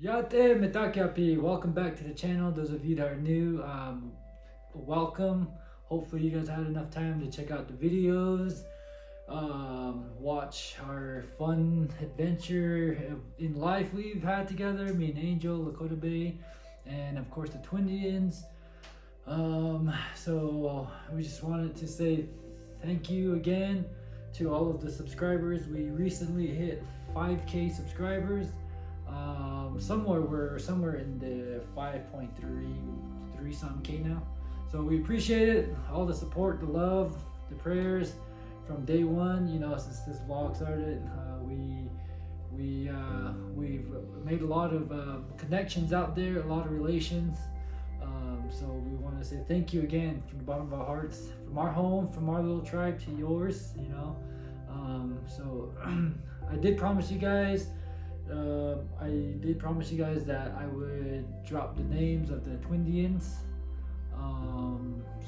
Yate Metakiapi, welcome back to the channel. Those of you that are new, welcome. Hopefully you guys had enough time to check out the videos, watch our fun adventure in life we've had together, me and Angel, Lakota Bae, and of course the Twin-dians. So we just wanted to say thank you again to all of the subscribers. We recently hit 5K subscribers. We're somewhere in the 5.3 something K now. So we appreciate it, all the support, the love, the prayers from day one. You know, since this vlog started, we've made a lot of connections out there, a lot of relations. So we want to say thank you again from the bottom of our hearts, from our home, from our little tribe to yours. You know, so I did promise you guys. That I would drop the names of the Twin-dians.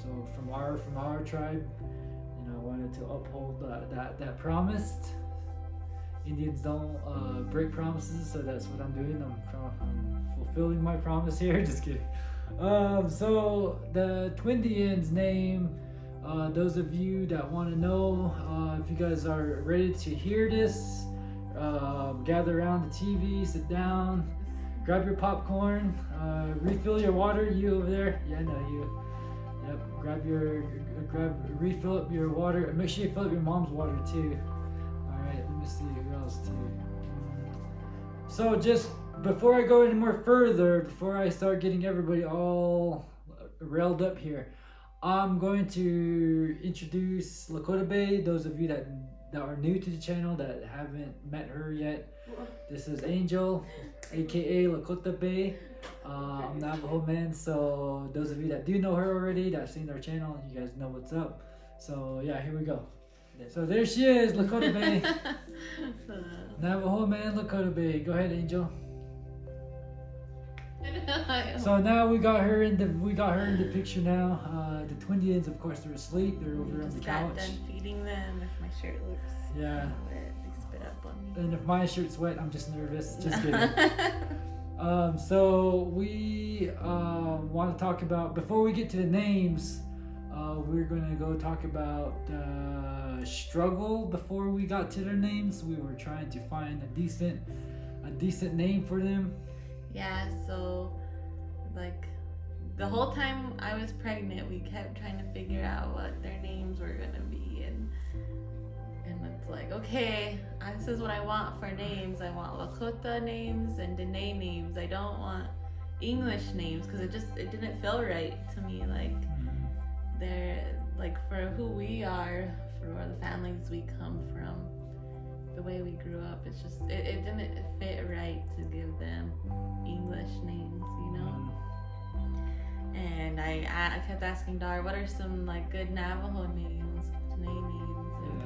So from our tribe, you know, I wanted to uphold that promise. Indians don't break promises, so that's what I'm doing. I'm fulfilling my promise here. Just kidding. So the Twin-dians name. Those of you that want to know, if you guys are ready to hear this. Gather around the TV, sit down, grab your popcorn, refill your water. You over there? Yeah, I know you. Yep. Refill up your water. Make sure you fill up your mom's water too. All right. Let me see who else too. So just before I go any more further, before I start getting everybody all railed up here, I'm going to introduce Lakota Bae. Those of you that are new to the channel, that haven't met her yet. This is Angel, aka Lakota Bae. I'm Navajo Man, so those of you that do know her already, that have seen our channel, you guys know what's up. So yeah, here we go. So there she is, Lakota Bae. Navajo Man Lakota Bae. Go ahead, Angel. So now we got her in the picture now. The Twin-dians, of course, they're asleep. They're over on the couch. Just got done feeding them. If my shirt looks wet, they spit up on me. And if my shirt's wet, I'm just nervous. Just kidding. So we want to talk about, before we get to the names, we're going to go talk about struggle before we got to their names. We were trying to find a decent name for them. Yeah, so like the whole time I was pregnant, we kept trying to figure out what their names were gonna be, and it's like, okay, this is what I want for names. I want Lakota names and Dene names. I don't want English names because it didn't feel right to me. Like they're like, for who we are, for the families we come from, the way we grew up, it's just it didn't fit right to give them English names, you know. And I kept asking Dar, what are some like good Navajo names, Dene names, and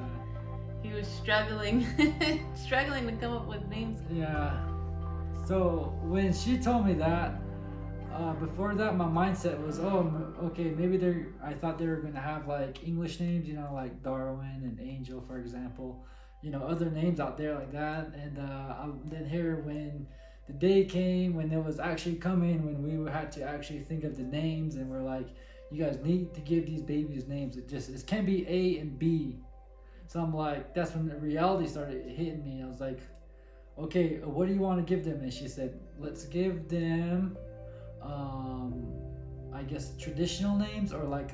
he was struggling to come up with names. Yeah. So when she told me that, before that my mindset was, oh, okay, maybe I thought they were gonna have like English names, you know, like Darwin and Angel, for example. You know, other names out there like that. And then here, when the day came when it was actually coming, when we had to actually think of the names, and we're like, you guys need to give these babies names. It can't be A and B. So I'm like, that's when the reality started hitting me. I was like, okay, what do you want to give them? And she said, let's give them I guess traditional names, or like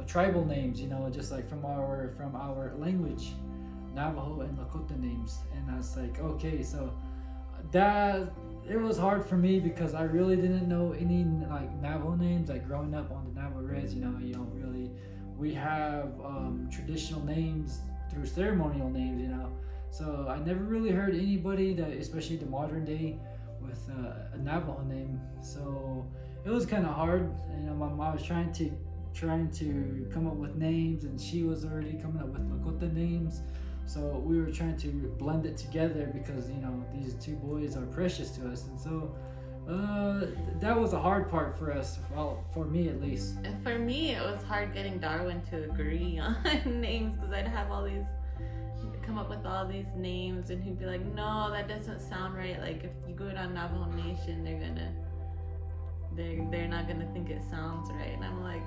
tribal names, you know, just like from our language, Navajo and Lakota names. And I was like, okay, so that it was hard for me because I really didn't know any like Navajo names. Like growing up on the Navajo Reds, you know, we have traditional names through ceremonial names, you know. So I never really heard anybody that, especially the modern day, with a Navajo name. So it was kind of hard. You know, my mom was trying to come up with names, and she was already coming up with Lakota names. So we were trying to blend it together because, you know, these two boys are precious to us. And so that was a hard part for us, well, for me at least. And for me, it was hard getting Darwin to agree on names, because I'd have all these come up with all these names, and he'd be like, no, that doesn't sound right. Like, if you go it on Navajo Nation, they're not gonna think it sounds right. And I'm like,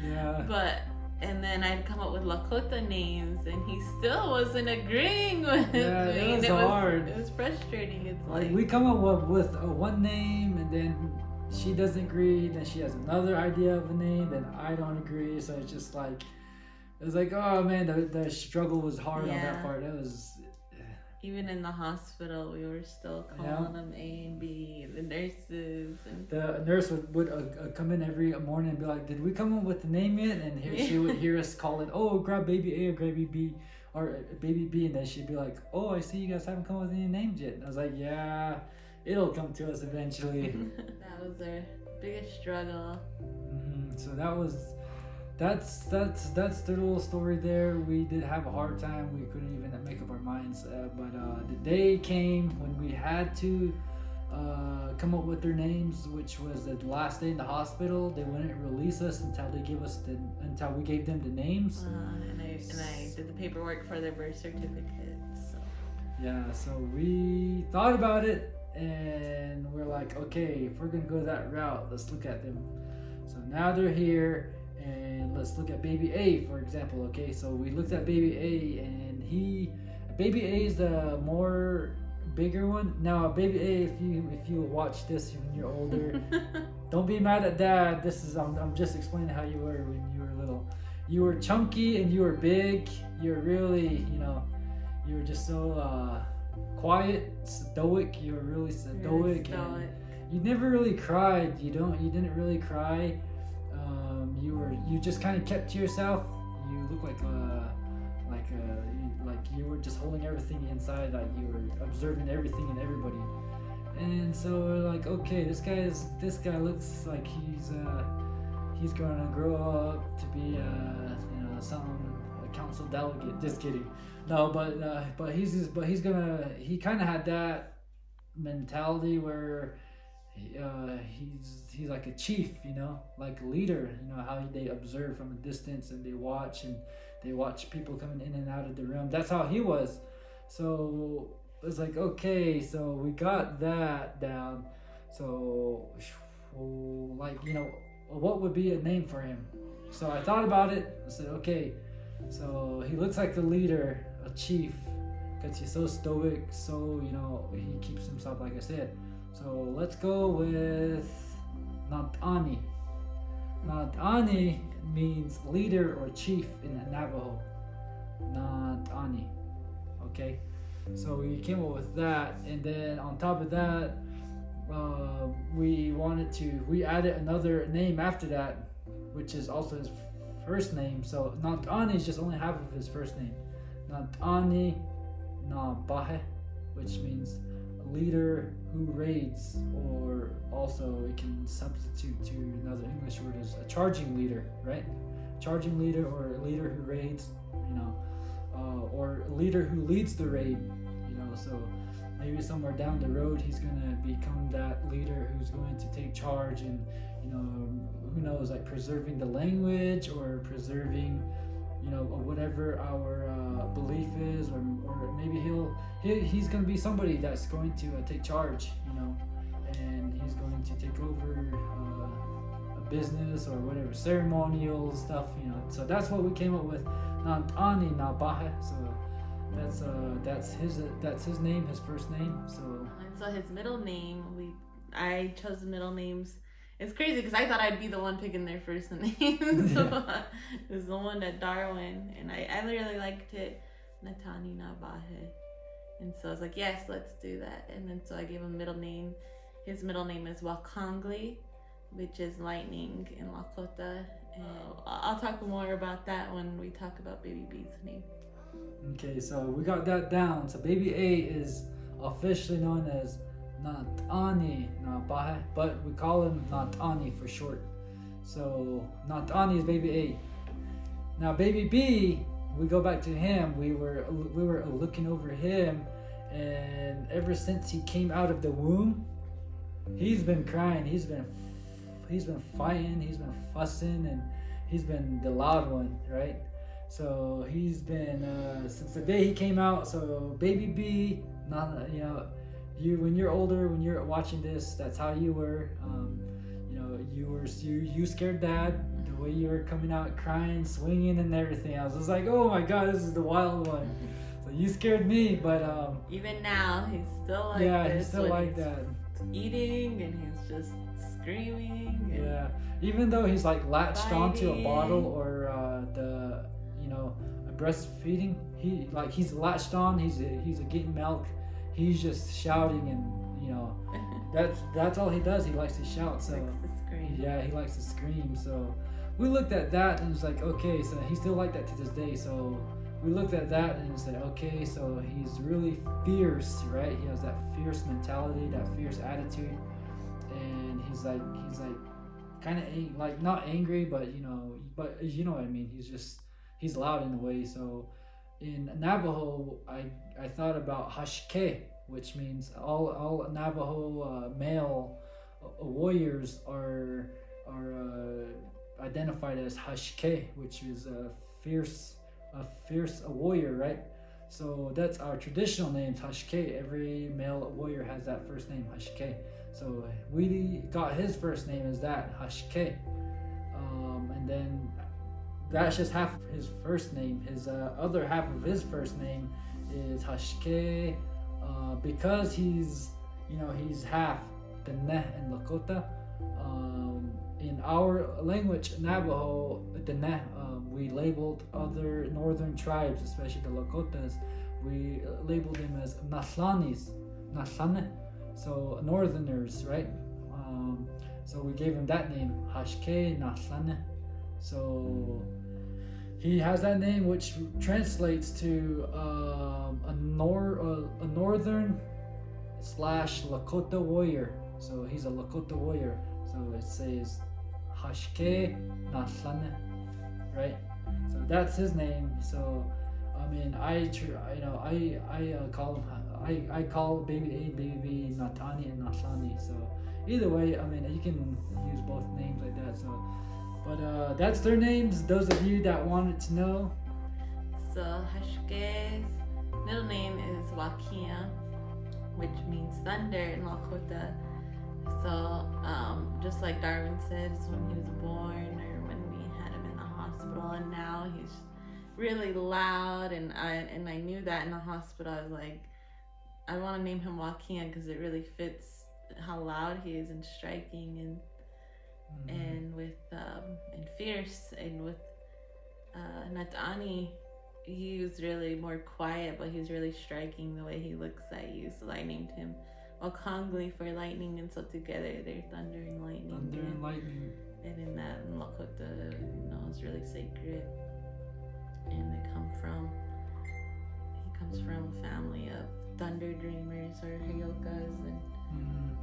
yeah. But, and then I'd come up with Lakota names, and he still wasn't agreeing with me. It was hard. It was frustrating. It's Like, like we come up with one name, and then she doesn't agree, then she has another idea of a name, and I don't agree. So it's just like, it was like, oh man, the struggle was hard on that part. It was. Even in the hospital, we were still calling them A and B, the nurses. And the nurse would come in every morning and be like, did we come up with the name yet? And she would hear us calling, oh, grab baby A or grab baby B, or baby B. And then she'd be like, oh, I see you guys haven't come up with any names yet. And I was like, yeah, it'll come to us eventually. That was our biggest struggle. So that's the little story there. We did have a hard time. We couldn't even make up our minds. But the day came when we had to come up with their names, which was the last day in the hospital. They wouldn't release us until until we gave them the names. And I did the paperwork for their birth certificates. So. Yeah, so we thought about it, and we're like, okay, if we're gonna go that route, let's look at them. So now they're here. And let's look at baby A, for example. Okay, so we looked at baby A, and baby A is the more bigger one. Now, baby A, if you watch this when you're older, don't be mad at dad. This is I'm just explaining how you were when you were little. You were chunky and you were big. You're really, you were just so quiet, stoic. You were really stoic. And you never really cried. You didn't really cry. You just kind of kept to yourself. You look like you were just holding everything inside, like you were observing everything and everybody. And so we're like, okay, this guy looks like he's gonna grow up to be a council delegate. Just kidding. No, but he kind of had that mentality where he's like a chief, like a leader. How they observe from a distance, and they watch people coming in and out of the room. That's how he was. So it was like, okay, so we got that down. So what would be a name for him? So I thought about it. I said, okay, so he looks like a leader, a chief, because he's so stoic, so he keeps himself, like I said. So let's go with Nantani. Nantani means leader or chief in Navajo. Nantani. Okay? So we came up with that, and then on top of that, we added another name after that, which is also his first name. So Nantani is just only half of his first name. Nantani Bae, which means leader who raids, or also it can substitute to another English word as a charging leader, right? Charging leader, or a leader who raids, or a leader who leads the raid, so maybe somewhere down the road he's gonna become that leader who's going to take charge, and who knows, like preserving the language, or preserving whatever our belief is, or maybe he's going to be somebody that's going to take charge, and he's going to take over a business or whatever, ceremonial stuff, So that's what we came up with, Nantani Nabahe. So that's his name, his first name. So his middle name, I chose the middle names. It's crazy because I thought I'd be the one picking their first name. So it was the one at Darwin, and I really liked it, Natani Nabahe. And so I was like, yes, let's do that. And then so I gave him a middle name. His middle name is Wakangli, which is lightning in Lakota. And I'll talk more about that when we talk about baby B's name. Okay, so we got that down. So baby A is officially known as Nantani Nabahe, but we call him Nantani for short. So Nantani is baby A. Now baby B, we go back to him. We were looking over him, and ever since he came out of the womb, he's been crying. He's been fighting. He's been fussing, and he's been the loud one, right? So he's been since the day he came out. So baby B, not you when you're older, when you're watching this, that's how you were. You scared dad. The way you were coming out, crying, swinging, and everything. I was just like, oh my god, this is the wild one. So you scared me, but even now he's still like yeah, this he's still like that. Eating and he's just screaming. And yeah, even though he's like latched onto a fighting. bottle or a breastfeeding, he's latched on. He's getting milk. He's just shouting and that's all he does. He likes to shout. So likes to scream. yeah, he likes to scream. So we looked at that and it's like, okay, so he's still like that to this day. So we looked at that and it's like, okay, so he's really fierce, right? He has that fierce mentality, that fierce attitude, and he's like kind of like not angry, but you know what I mean. He's loud in a way. So in Navajo, I thought about hashke, which means all Navajo male warriors are identified as hashke, which is a fierce warrior, right? So that's our traditional name, hashke. Every male warrior has that first name, hashke. So we got his first name as that, hashke. And then that's just half of his first name. His other half of his first name is hashke, because he's half Dene and Lakota. In our language, Navajo, Dene, we labeled other northern tribes, especially the Lakotas, we labeled them as Nahlanis, Nahlane, so northerners, right? So we gave him that name, Hashke Nahlane. So he has that name, which translates to a northern / Lakota warrior. So he's a Lakota warrior. So it says Hashke Nahlane, right? So that's his name. So I mean, I call him, I call baby A, baby B, Natani and Nahlani. So either way, I mean, you can use both names like that. So, but that's their names. Those of you that wanted to know. So Hashke's middle name is Wakia, which means thunder in Lakota. So just like Darwin said, it's when he was born or when we had him in the hospital, and now he's really loud, and I knew that in the hospital. I was like, I want to name him Wakia because it really fits how loud he is and striking and with and fierce. And with Natani, he was really more quiet, but he's really striking the way he looks at you. So I named him Okongli for lightning, and so together they're thunder and lightning. Thunder and lightning. And in that, in Lakota, it's really sacred. And he comes from a family of thunder dreamers or Hayokas, and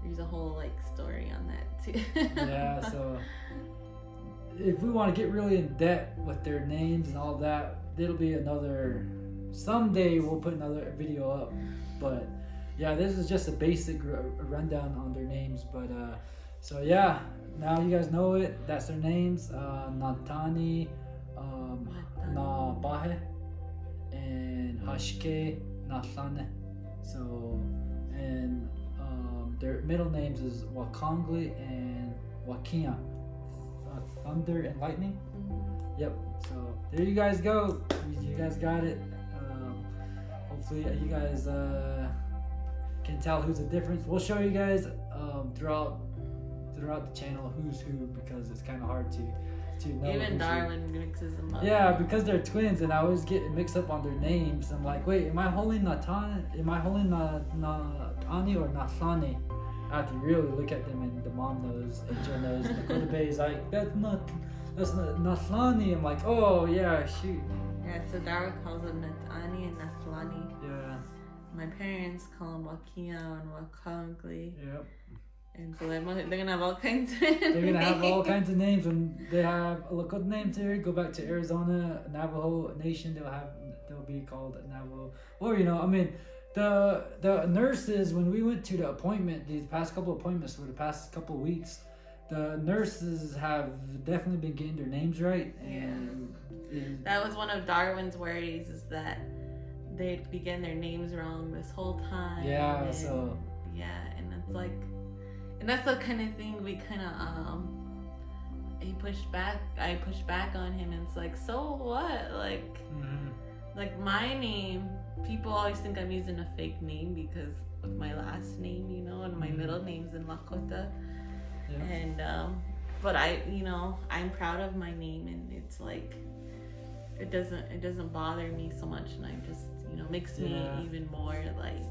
there's a whole story on that too. Yeah, so if we want to get really in depth with their names and all that, it'll be someday we'll put another video up. But yeah, this is just a basic rundown on their names. But so yeah, now you guys know it. That's their names. Natani, Bae, and Hashke Nahlane. So, and their middle names is Wakongli and Wakia, thunder and lightning. Yep. So there you guys go. You guys got it. Hopefully you guys can tell who's the difference. We'll show you guys throughout the channel who's who, because it's kind of hard to know. Even Darwin mixes them up. Yeah, because they're twins, and I always get mixed up on their names. I'm like, wait, am I holding Natani? Am I holding Natani or Nahlani? I have to really look at them, and the mom knows, Angel knows. Lakota Bae is like, that's not Nahlani. I'm like, oh yeah, shoot. Yeah, so Darwin calls them Natani and Nahlani. Yeah. My parents call them Wakia and Wakongli. Yep. And so they're gonna have all kinds of They're gonna have all kinds of names. When they have a Lakota name too, go back to Arizona, Navajo Nation, they'll be called Navajo. Or I mean, the nurses, when we went to the appointment, these past couple appointments for the past couple weeks, the nurses have definitely been getting their names right, and that was one of Darwin's worries, is that they'd be getting their names wrong this whole time. Yeah, and, so and it's like, and that's the kind of thing we kind of I pushed back on him, and it's like, so what, like, like my name, people always think I'm using a fake name because of my last name, you know, and my middle name's in Lakota. And but I'm proud of my name, and it's like it doesn't bother me so much, and I just, makes me even more like,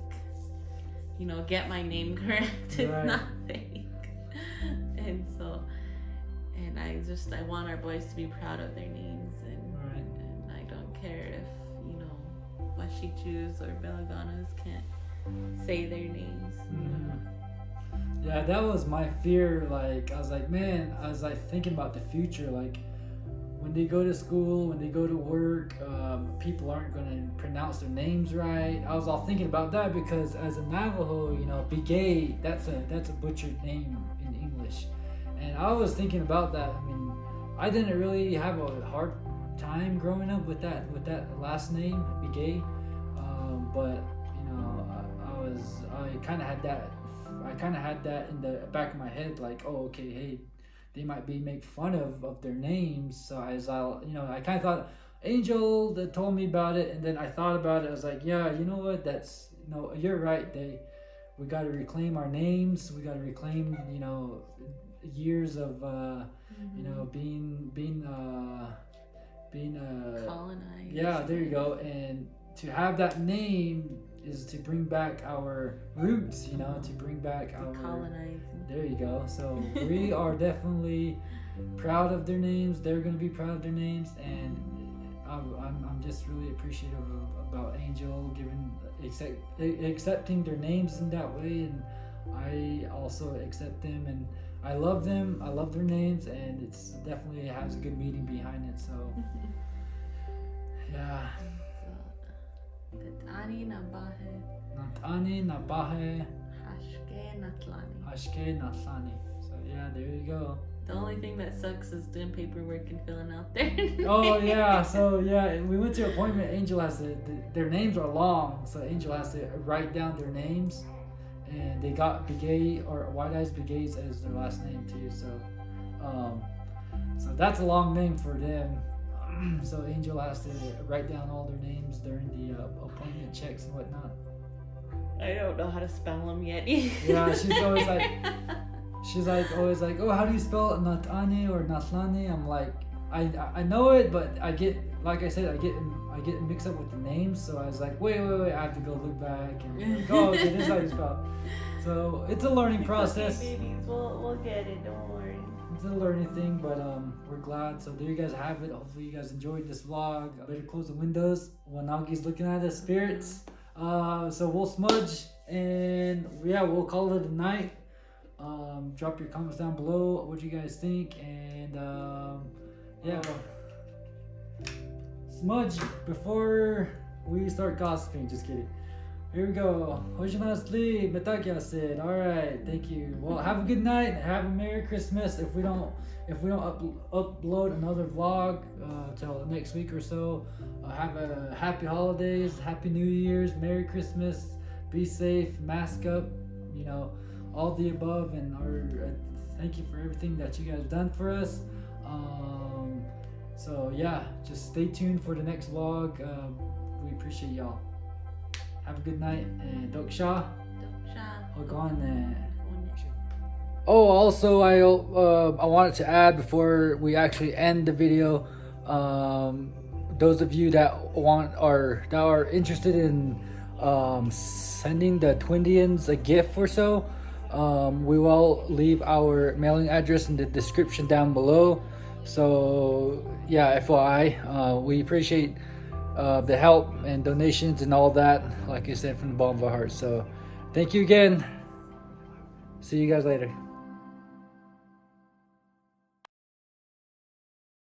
get my name correct. It's not fake. And so, and I want our boys to be proud of their names, and I don't care if Washichus or Belaganas can't say their names. Yeah, that was my fear. Like, I was like, man, I was like thinking about the future. Like, when they go to school, when they go to work, people aren't going to pronounce their names right. I was all thinking about that because as a Navajo, Begay, that's a butchered name in English. And I was thinking about that. I mean, I didn't really have a hard time growing up with that last name, Begay. But I kind of had that in the back of my head, like, oh, okay, hey, they might be make fun of their names. So I kind of thought, Angel that told me about it, and then I thought about it. I was like, yeah, you know what? That's you're right. We got to reclaim our names. We got to reclaim years of being colonized. Yeah, there you go. And to have that name is to bring back our roots, to bring back our colonizing. There you go. So we are definitely proud of their names. They're going to be proud of their names, and I'm just really appreciative about Angel accepting their names in that way, and I also accept them, and I love them. I love their names, and it's definitely has a good meaning behind it. So yeah. Natani Nabahe. Hashke Natlani. So yeah, there you go. The only thing that sucks is doing paperwork and filling out their Oh yeah, so yeah, we went to an appointment. Angel has their names are long, so Angel has to write down their names, and they got Begay or WhiteEyes Begays as their last name too. So that's a long name for them. So Angel has to write down all their names during the appointment checks and whatnot. I don't know how to spell them yet. Yeah, she's always like, oh, how do you spell it? Natani or Natlani? I'm like, I know it, but I get mixed up with the names. So I was like, wait, I have to go look back and like, oh, okay, this is how you spell it. So it's a learning process. Okay, babies, we'll get it. Don't worry. It's a learning thing, but we're glad. So there you guys have it. Hopefully you guys enjoyed this vlog. I better close the windows. Wanagi's looking at the spirits. So we'll smudge, and yeah, we'll call it a night. Drop your comments down below what you guys think, and yeah, smudge before we start gossiping. Just kidding. Here we go. Hojinasli Metakyase. Alright, thank you. Well, have a good night. Have a Merry Christmas. If we don't upload another vlog till next week or so, have a happy holidays, happy New Year's, Merry Christmas, be safe, mask up, all the above, and thank you for everything that you guys have done for us. So yeah, just stay tuned for the next vlog. We appreciate y'all. Have a good night, and Doksha. Oh, also I wanted to add before we actually end the video, those of you that are interested in sending the Twin-dians a gift or so, we will leave our mailing address in the description down below. So yeah, FYI, we appreciate the help and donations and all that, like I said, from the bottom of our hearts. So thank you again. See you guys later.